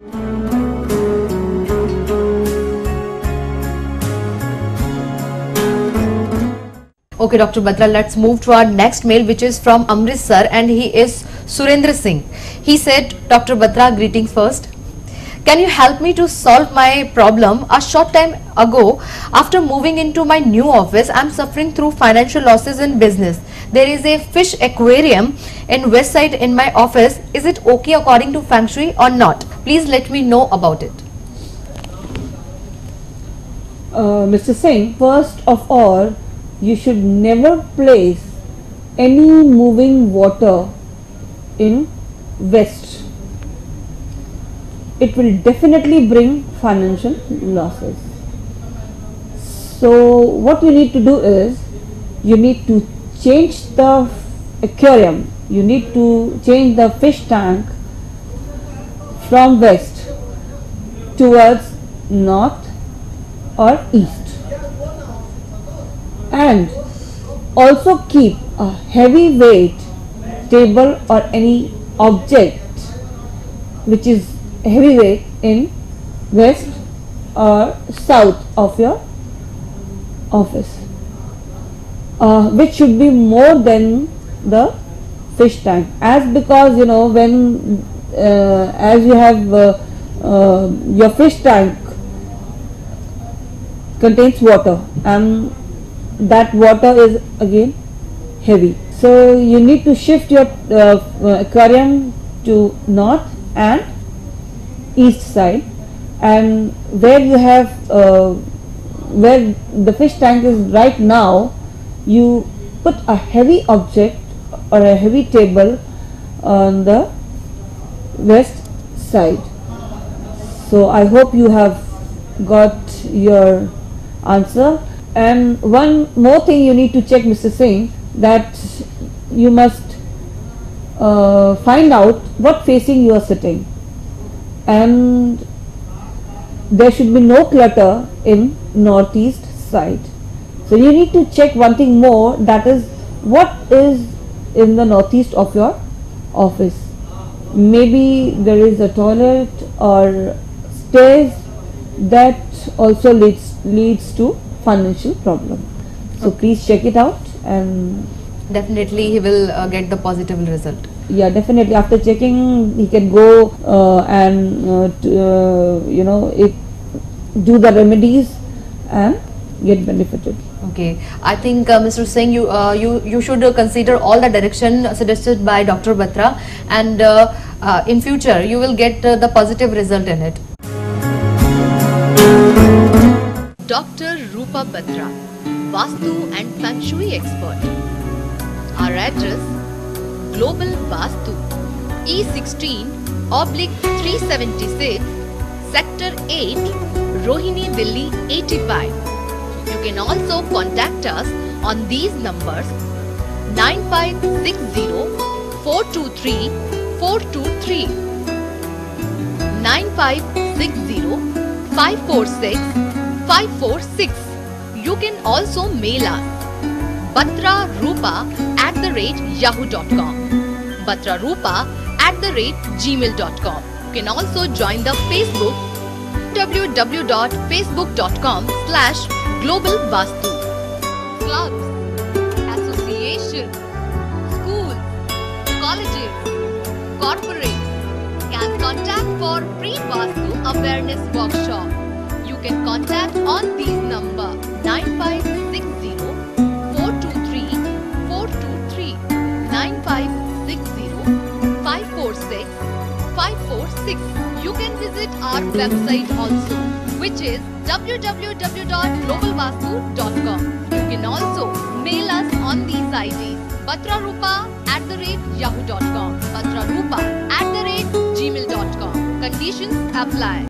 Okay, Dr. Batra, let's move to our next mail, which is from Amritsar, and he is Surendra Singh. He said, Dr. Batra, greetings first. Can you help me to solve my problem? A short time ago, after moving into my new office, I am suffering through financial losses in business. There is a fish aquarium in west side in my office. Is it okay according to Feng Shui or not? Please let me know about it. Mr. Singh, first of all, you should never place any moving water in west. It will definitely bring financial losses. So what you need to do is, you need to change the aquarium, you need to change the fish tank from west towards north or east. And also keep a heavy weight table or any object which is heavy weight in west or south of your office, which should be more than the fish tank, as because you know, when as you have your fish tank contains water, and that water is again heavy, so you need to shift your aquarium to north and east side, and where you have where the fish tank is right now, you put a heavy object or a heavy table on the west side. So I hope you have got your answer. And one more thing you need to check, Mr. Singh, that you must find out what facing you are sitting, and there should be no clutter in northeast side. So you need to check one thing more, that is what is in the northeast of your office. Maybe there is a toilet or stairs, that also leads to financial problem. So please check it out, and definitely he will get the positive result. Yeah, definitely. After checking, he can go and you know, do the remedies and get benefited. Okay, I think Mr. Singh, you should consider all the direction suggested by Dr. Batra, and in future you will get the positive result in it. Dr. Rupa Batra, Vastu and Feng Shui expert. Our address: Global Vastu, E16/376, Sector 8, Rohini, Delhi 85. You can also contact us on these numbers: 9560-423-423, 9560-546-546. You can also mail us batrarupa@yahoo.com, batrarupa@gmail.com. You can also join the Facebook, www.facebook.com/globalvastu. Clubs, associations, schools, colleges, corporates can contact for pre-Vastu awareness workshop. You can contact on these number: 9560-423-423, 9560-546-546. You can visit our website also, which is www.globalvastu.com. You can also mail us on these IDs: batrarupa@yahoo.com, batrarupa@gmail.com. Conditions apply.